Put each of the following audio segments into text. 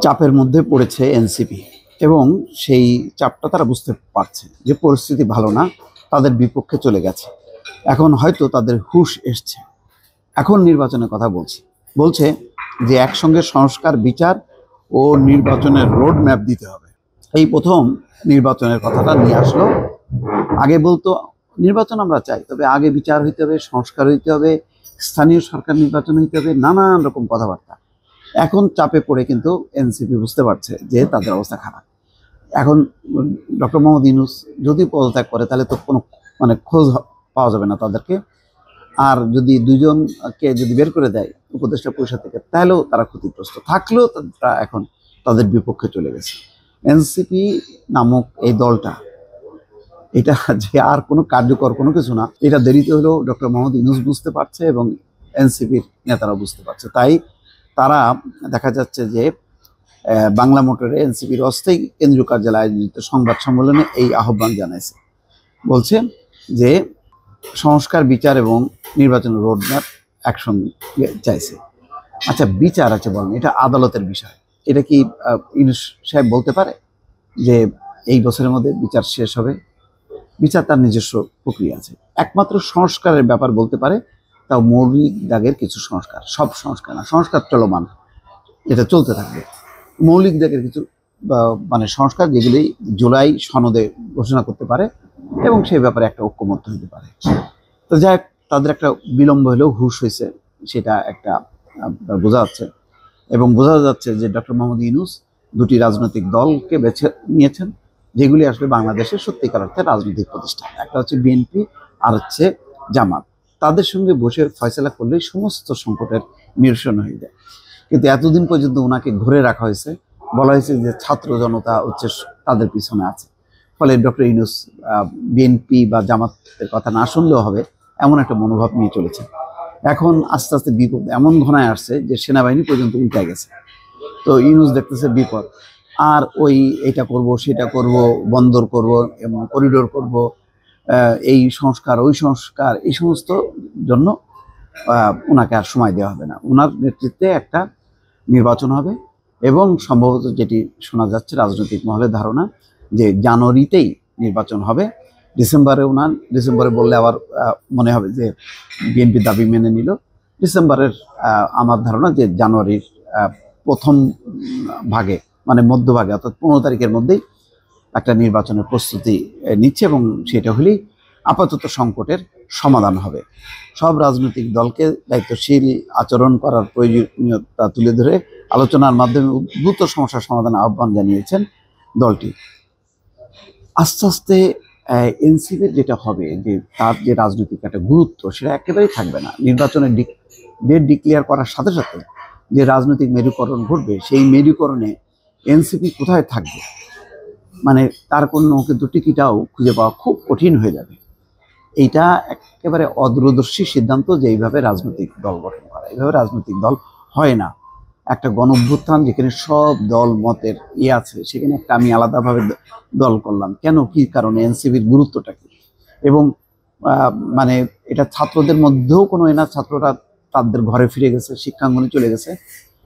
চাপের মধ্যে পড়েছে এনসিপি এবং সেই চাপটা তারা বুঝতে পারছে যে পরিস্থিতি ভালো না, তাদের বিপক্ষে চলে গেছে। এখন হয়তো তাদের হুঁশ এসছে। এখন নির্বাচনের কথা বলছে যে একসঙ্গে সংস্কার, বিচার ও নির্বাচনের রোড ম্যাপ দিতে হবে। এই প্রথম নির্বাচনের কথাটা নিয়ে আসলো। আগে বলতো নির্বাচন আমরা চাই, তবে আগে বিচার হইতে হবে, সংস্কার হইতে হবে, স্থানীয় সরকার নির্বাচন হইতে হবে, নানান রকম কথাবার্তা। এখন চাপে পড়ে কিন্তু এনসিপি বুঝতে পারছে যে তাদের অবস্থা খারাপ। এখন ডক্টর মোহাম্মদ ইউনূস যদি পদত্যাগ করে তাহলে তো কোনো খোঁজ পাওয়া যাবে না তাদেরকে। আর যদি দুজনকে যদি বের করে দেয় উপদেষ্টা পরিষদ থেকে, তাহলেও তারা ক্ষতিগ্রস্ত। থাকলেও তারা এখন তাদের বিপক্ষে চলে গেছে। এনসিপি নামক এই দলটা, এটা যে আর কোনো কার্যকর কোনো কিছু না, এটা দেরিতে হলেও ডক্টর মোহাম্মদ ইউনূস বুঝতে পারছে এবং এনসিপির নেতারা বুঝতে পারছে। তাই তারা দেখা যাচ্ছে যে বাংলা মোটরে এনসিপির অস্থায়ী কেন্দ্রীয় কার্যালয়ে আয়োজিত সংবাদ সম্মেলনে এই আহ্বান জানাইছে। বলছে যে সংস্কার, বিচার এবং নির্বাচনের রোডম্যাপ একসঙ্গে চাইছে। আচ্ছা, বিচার আছে বলেন, এটা আদালতের বিষয়। এটা কি ইউনূস সাহেব বলতে পারে যে এই বছরের মধ্যে বিচার শেষ হবে? বিচার তার নিজস্ব প্রক্রিয়া আছে। একমাত্র সংস্কারের ব্যাপার বলতে পারে, তাও মৌলিক দাগের কিছু সংস্কার, সব সংস্কার না, সংস্কার চলমান, এটা চলতে থাকবে। মৌলিক দাগের কিছু সংস্কার যেগুলি জুলাই সনদে ঘোষণা করতে পারে এবং সেই ব্যাপারে একটা ঐক্যমত্য হতে পারে। তো যাই হোক, তাদের একটা বিলম্ব হলেও হুঁশ হয়েছে, সেটা একটা বোঝা যাচ্ছে। এবং বোঝা যাচ্ছে যে ডক্টর মোহাম্মদ ইউনূস দুটি রাজনৈতিক দলকে বেছে নিয়েছেন, যেগুলি আসলে বাংলাদেশের সত্যিকার অর্থে রাজনৈতিক প্রতিষ্ঠান। একটা হচ্ছে বিএনপি, আর হচ্ছে জামাত। তাদের সঙ্গে বসে ফয়সলা করলেই সমস্ত সংকটের নিরসন হয়ে যায়। কিন্তু এতদিন পর্যন্ত ওনাকে ঘুরে রাখা হয়েছে, বলা হয়েছে যে ছাত্র জনতা হচ্ছে তাদের পিছনে আছে। ফলে ডক্টর ইউনূস বিএনপি বা জামাতের কথা না শুনলেও হবে এমন একটা মনোভাব নিয়ে চলেছে। এখন আস্তে আস্তে বিপদ এমন ঘনায় আসছে যে সেনাবাহিনী পর্যন্ত উল্টে গেছে। তো ইউনূস দেখতেছে বিপদ, আর ওই এটা করব, সেটা করব, বন্দর করব এবং করিডোর করব, এই সংস্কার, ওই সংস্কার, এই সমস্ত জন্য ওনাকে আর সময় দেওয়া হবে না। ওনার নেতৃত্বে একটা নির্বাচন হবে এবং সম্ভবত যেটি শোনা যাচ্ছে রাজনৈতিক মহলের ধারণা যে জানুয়ারিতেই নির্বাচন হবে। ডিসেম্বরে বললে আবার মনে হবে যে বিএনপি দাবি মেনে নিল। ডিসেম্বরের আমার ধারণা যে জানুয়ারির প্রথম ভাগে, মধ্যভাগে, অর্থাৎ 15 তারিখের মধ্যেই একটা নির্বাচনের প্রস্তুতি নিচ্ছে এবং সেটা হলেই আপাতত সংকটের সমাধান হবে। সব রাজনৈতিক দলকে দায়িত্বশীল আচরণ করার প্রয়োজনীয়তা তুলে ধরে আলোচনার মাধ্যমে দ্রুত সমস্যার সমাধানের আহ্বান জানিয়েছেন দলটি। আস্তে আস্তে এনসিপির যেটা হবে, যে তার যে রাজনৈতিক একটা গুরুত্ব, সেটা একেবারেই থাকবে না। নির্বাচনের ডেট ডিক্লেয়ার করার সাথে সাথে যে রাজনৈতিক মেরুকরণ ঘটবে, সেই মেরুকরণে এনসিপি কোথায় থাকবে, তার কোনো কিন্তু টিকিটাও খুঁজে পাওয়া খুব কঠিন হয়ে যাবে। এইটা একেবারে অদূরদর্শী সিদ্ধান্ত যে এইভাবে রাজনৈতিক দল গঠন করা। এইভাবে রাজনৈতিক দল হয় না। একটা গণঅভ্যুত্থান যেখানে সব দল মতের আছে, সেখানে একটা আমি আলাদাভাবে দল করলাম কেন, কি কারণে, এনসিপির গুরুত্বটা কি? এবং এটা ছাত্রদের মধ্যেও কোনো না, ছাত্ররা তাদের ঘরে ফিরে গেছে, শিক্ষাঙ্গনে চলে গেছে।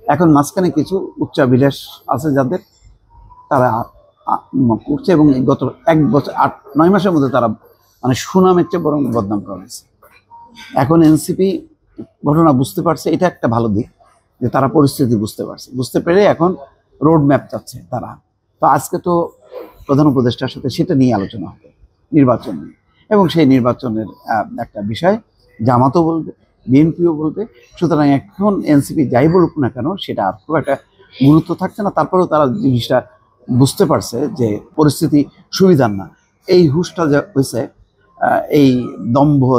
এখন মাঝখানে কিছু উচ্চাভিলাষ আছে যাদের, তারা করছে এবং গত 1 বছর 8-9 মাসের মধ্যে তারা সুনামের চেয়ে বরং বদনাম করা হয়েছে। এখন এনসিপি ঘটনা বুঝতে পারছে, এটা একটা ভালো দিক যে তারা পরিস্থিতি বুঝতে পেরে এখন রোড ম্যাপ চাচ্ছে তারা। তো আজকে তো প্রধান উপদেষ্টার সাথে সেটা নিয়ে আলোচনা হবে, নির্বাচন নিয়ে, এবং সেই নির্বাচনের একটা বিষয় জামাতও বলবে, বিএনপিও বলবে। সুতরাং এখন এনসিপি যাই বলুক না কেন, সেটা আর খুব একটা গুরুত্ব থাকছে না। তারপরেও তারা জিনিসটা বুঝতে পারছে যে পরিস্থিতি সুবিধার না। এই হুঁশটা যে হয়েছে, এই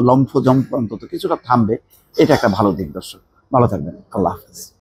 লম্ফ জম্প অন্তত কিছুটা থামবে, এটা একটা ভালো দিক। দর্শক ভালো থাকবেন, আল্লাহ হাফেজ।